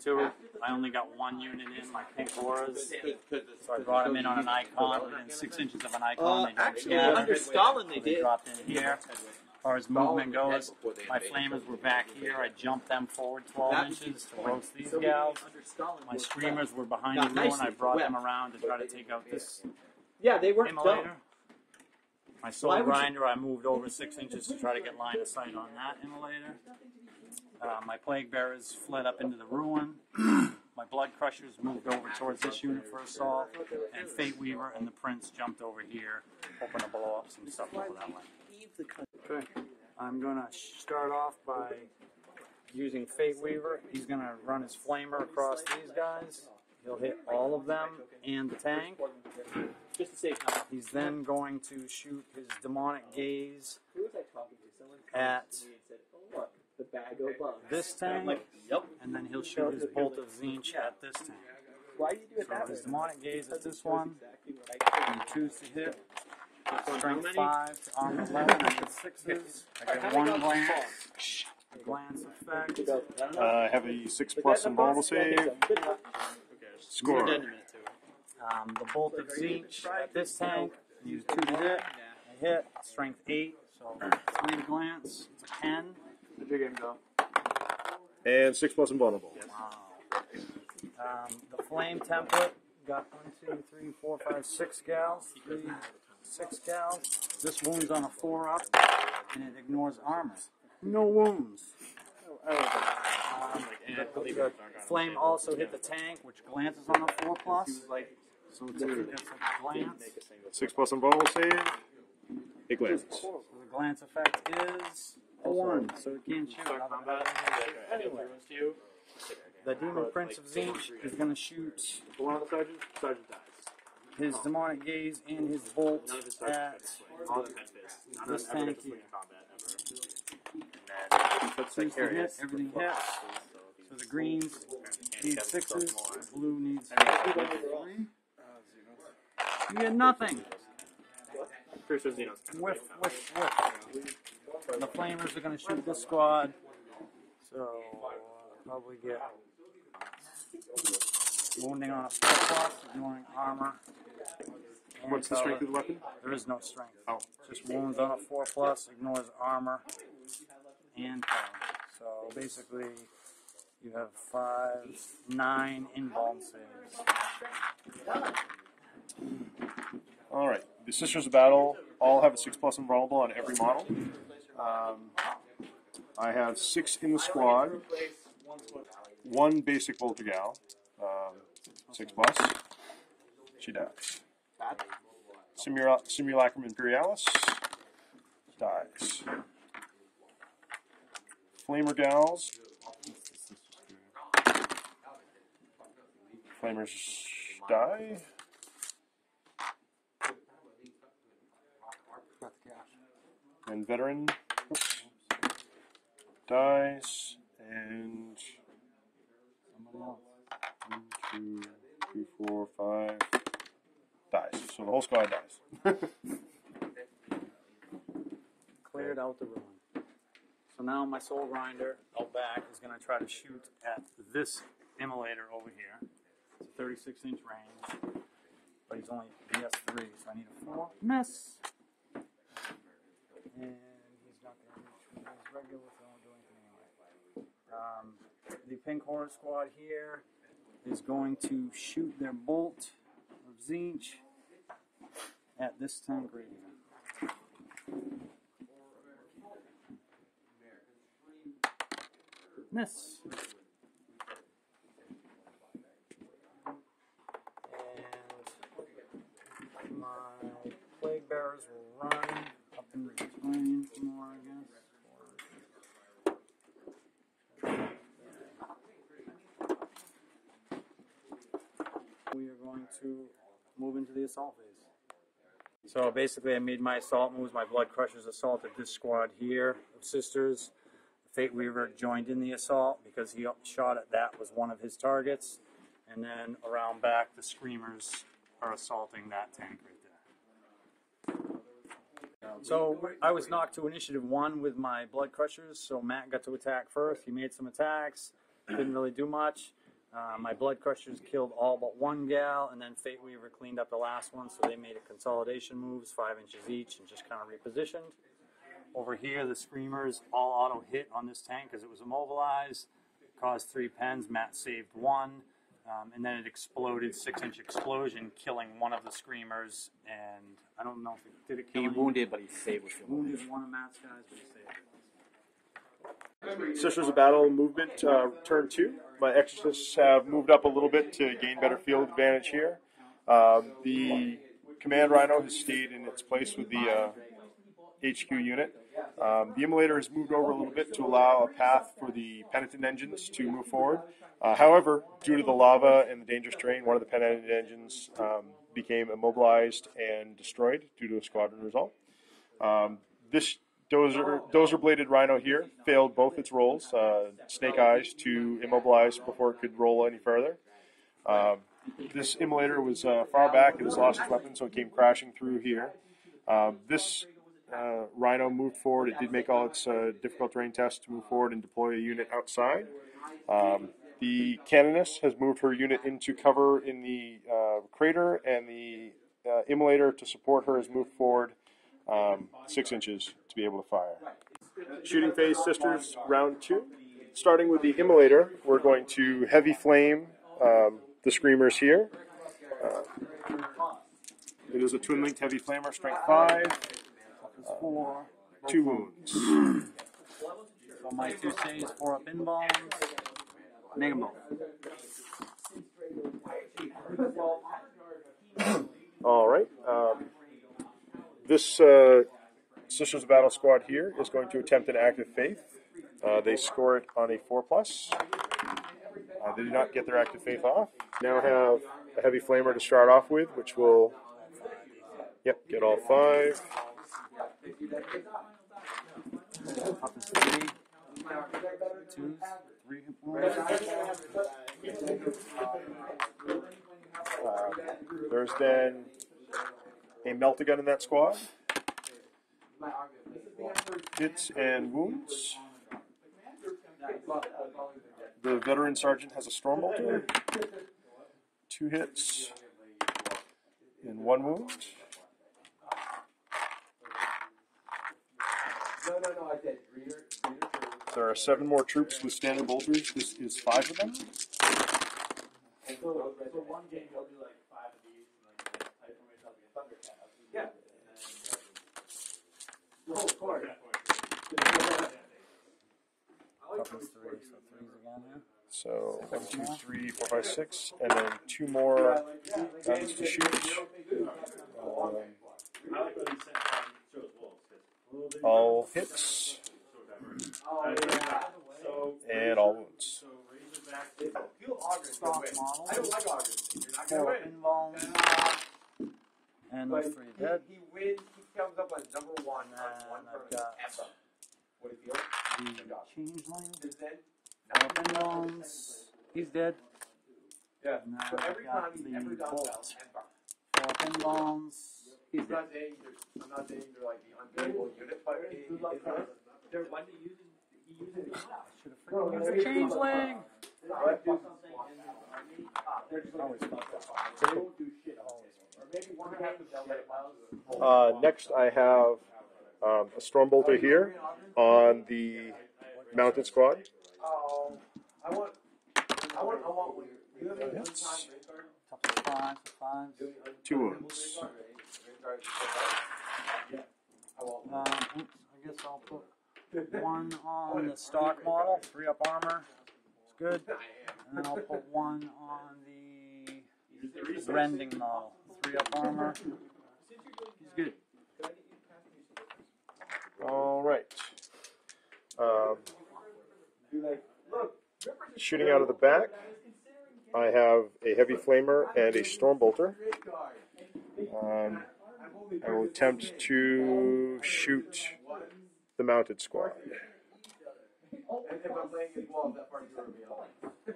2. I only got 1 unit in, my pink auras. So I brought them in on an icon, within 6 inches of an icon. Actually, under Stalin they dropped in here. As far as movement goes, my flamers were back here. I jumped them forward 12 inches to roast these gals. My streamers were behind the ruin. I brought them around to try to take out this immolator. My soul grinder, I moved over 6 inches to try to get line of sight on that immolator. My plague bearers fled up into the ruin. My blood crushers moved over towards this unit for assault. And Fate Weaver and the Prince jumped over here, hoping to blow up some stuff over that way. Okay, I'm going to start off by using Fate Weaver. He's going to run his flamer across these guys. He'll hit all of them and the tank. He's then going to shoot his demonic gaze at this tank, and then he'll shoot his bolt of Zinch at this tank. So his demonic gaze at this one, and you choose to hit. Strength 5 to armor 11. I get 6s. I get 1 glance. A glance effect. I have a 6+ invulnerable save. Score. The bolt of Zinch at this tank. Use 2 to hit. I hit. Strength 8. So 3 glance. It's a 10. How'd your game go? And 6+ invulnerable. Wow. The flame template. Got 1, 2, 3, 4, 5, 6 gals. 6 gals. This wound's on a 4 up, and it ignores armor. No wounds. The flame also hit the tank, which glances on a 4+. So it's a glance. 6+ invulnerable save. It glances. So the glance effect is a 1, so it can't shoot. The Demon Prince of Zinch is going to shoot One of the sergeant dies. his demonic gaze and his bolt at this tank here. Everything hits. So the greens need 6s, the blue needs 3. You get nothing. Whiff, whiff, whiff. The flamers are going to shoot this squad. So probably get wounding on a 4+, ignoring armor. What's the strength of the weapon? There is no strength. Oh. Just wounds on a 4+, ignores armor and power. So basically, you have 5, 9 invuln saves. All right. The Sisters of Battle all have a 6+ invulnerable on every model. I have 6 in the squad. 1 basic Volta gal. 6+. She dies. Simulacrum Imperialis dies. Flamer gals. Flamers die. And veteran dies. And 1, 2, 3, 4, 5 dies. So the whole squad dies. Cleared out the ruin. So now my soul grinder out back is going to try to shoot at this immolator over here. It's a 36-inch range, but he's only BS3, so I need a 4. Miss! And he's not going to reach with his regular, so I won't do anything anyway. The pink horror squad here is going to shoot their bolt of Zinch at this tank right here. Miss. And my plague bearers will run up and reclaim some more, I guess. We are going to move into the assault phase. So basically I made my assault moves. My blood crushers assaulted this squad here of sisters. Fate Weaver joined in the assault because he shot at that was one of his targets. And then around back, the Screamers are assaulting that tank right there. So I was knocked to initiative 1 with my blood crushers, so Matt got to attack first. He made some attacks, didn't really do much. My Blood Crushers killed all but one gal, and then Fate Weaver cleaned up the last one, so they made a consolidation moves, 5 inches each, and just kind of repositioned. Over here, the Screamers all auto hit on this tank because it was immobilized, caused 3 pens. Matt saved 1, and then it exploded, 6-inch explosion, killing one of the Screamers. And I don't know if it did it kill him. He wounded, but he saved with him. Wounded one of Matt's guys, but he saved. Sisters of Battle movement, turn 2. My Exorcists have moved up a little bit to gain better field advantage here. The Command Rhino has stayed in its place with the HQ unit. The Immolator has moved over a little bit to allow a path for the Penitent engines to move forward. However, due to the lava and the dangerous terrain, one of the Penitent engines became immobilized and destroyed due to a squadron result. This dozer-bladed Rhino here failed both its rolls, Snake Eyes to immobilize before it could roll any further. This Immolator was far back, it has lost its weapon, so it came crashing through here. This Rhino moved forward. It did make all its difficult terrain tests to move forward and deploy a unit outside. The Canoness has moved her unit into cover in the crater, and the Immolator to support her has moved forward 6 inches to be able to fire. Shooting phase, Sisters, round 2. Starting with the Immolator, we're going to heavy flame the Screamers here. It is a twin-linked heavy flamer, strength 5, 2 wounds. So my 2 saves, 4 up in bombs. Make them All right. This Sisters of Battle squad here is going to attempt an active faith. They score it on a 4+. They do not get their active faith off. Now have a heavy flamer to start off with, which will, get all 5. Up is 3. 2, 3 There's then a melt-a-gun in that squad. Hits and wounds. The veteran sergeant has a Stormbolter. 2 hits and 1 wound. There are 7 more troops with standard bolters. This is 5 of them. So 1, 2, 3, 4, 5, 6, and then 2 more guns to shoot. All hits and all wounds. Stock model. 4 pinballs. And those 3 dead. He wins. He comes up as number 1 And on I've got what do you feel? Changeling. 4 Then pinballs. He's dead. yeah. And So I've every got time he ever the does bolt. that, 4 pinballs. He's I'm dead. not saying they're like the unbeatable unit, but they're when he uses Should have freaking used the changeling. Next, I have a Stormbolter here on the mounted squad. I want one. You have any Yes. Couple of 5s. 2 wounds. Oops, I guess I'll put 1 on the stock model, 3 up armor. It's good. And then I'll put 1 on the rending model, 3 up armor. He's good. All right. Shooting out of the back, I have a heavy flamer and a Stormbolter. I will attempt to shoot the mounted squad.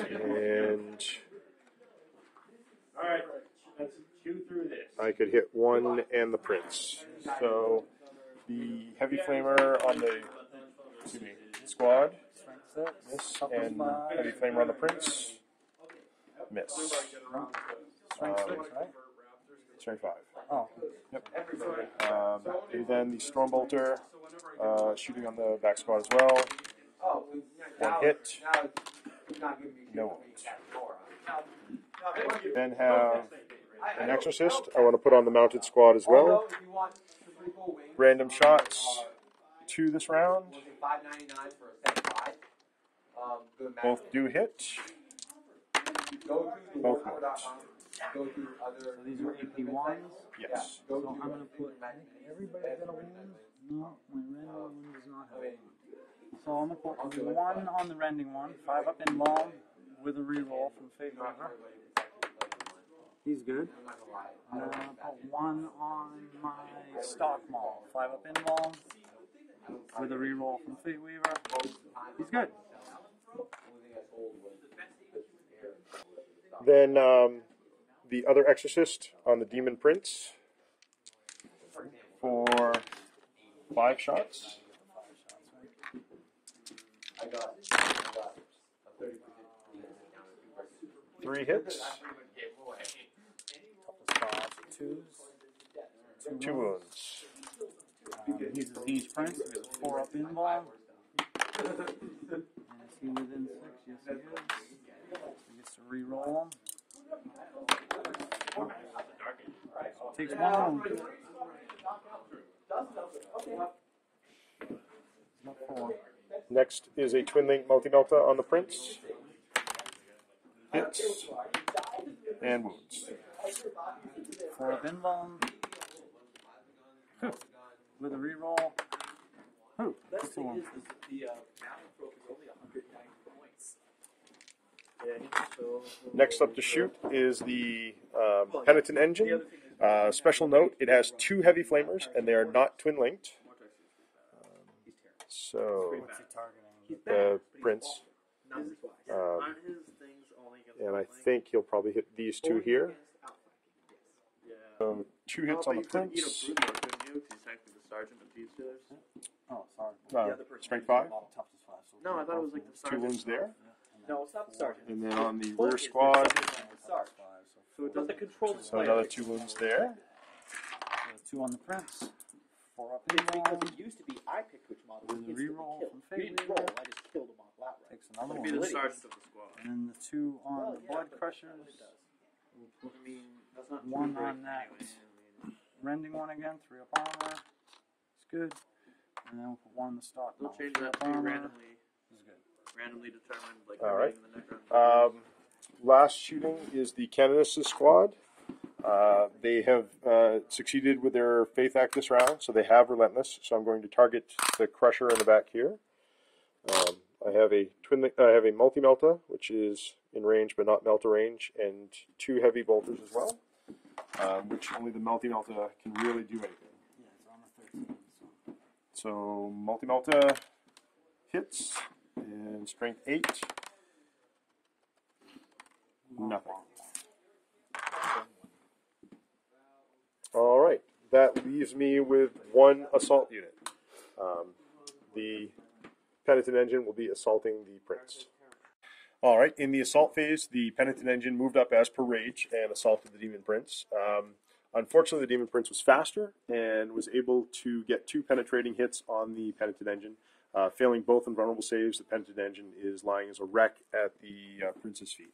And I could hit 1 and the Prince. So the heavy flamer on the squad, this, and heavy flamer on the Prince. hits. Strength 6, right? Strength 5. Oh. Yep. And then the Storm Bolter, shooting on the back squad as well. One hit. No wounds. Then have an Exorcist. I want to put on the mounted squad as well. Random shots to this round. Both do hit. Both wounds. So these are AP1s? Yes. So I'm going to put everybody got a wound? No, my rending one does not have a wound. So I'm going to put 1 on the rending one, 5 up in long with a reroll from Fate Weaver. He's good. I'm going to put 1 on my stock maul, 5 up in long with a reroll from Fate Weaver. He's good. Then the other Exorcist on the Demon Prince for 5 shots. 3 hits. 2 wounds. He's a Siege Prince. We have 4 up in long. And is he within 6? Yes, he is. He gets to reroll him. Takes 1 wound. Not 4. Next is a Twin Link Multi-Melta on the Prince. Hits and wounds. 4 up in long. With a reroll. That's the one. Next up to shoot is the Penitent Engine. Special note, it has 2 heavy flamers, and they are not twin-linked. So, the Prince. And I think he'll probably hit these 2 here. So, 2 hits on the Prince. Oh, sorry. Strength 5. No, I thought it was like the 2 sergeant. wounds there. No, it's not the sergeant. And then on the rear squad, So it doesn't control the so player. another 2 wounds there. 2 on the Prince. 4 up It's in because long. it used to be I picked which model With a instantly reroll killed. from You Fate didn't Weaver. roll, I just killed them all outright. Takes another It'd one. be the sergeant of the squad. And then the 2 on the Blood Crushers. I mean, that's not 1 on that rending one again. 3 up armor. It's good. And then we'll put 1 on the stock. They'll maul. change 3 that up to be armor. randomly This is good. determined, like All right. in the next round. Last shooting is the Canonist's squad. They have succeeded with their Faith Act this round, so they have Relentless. So I'm going to target the Crusher in the back here. I have a Multi-Melta, which is in range but not Melta range, and 2 heavy bolters as well, which only the Multi-Melta can really do anything. Yeah, it's armor 13. So Multi-Melta hits, and Strength 8. Nothing. All right, that leaves me with 1 assault unit. The Penitent Engine will be assaulting the Prince. All right, in the assault phase, the Penitent Engine moved up as per rage and assaulted the Demon Prince. Unfortunately, the Demon Prince was faster and was able to get 2 penetrating hits on the Penitent Engine. Failing both invulnerable saves, the Penitent Engine is lying as a wreck at the Prince's feet.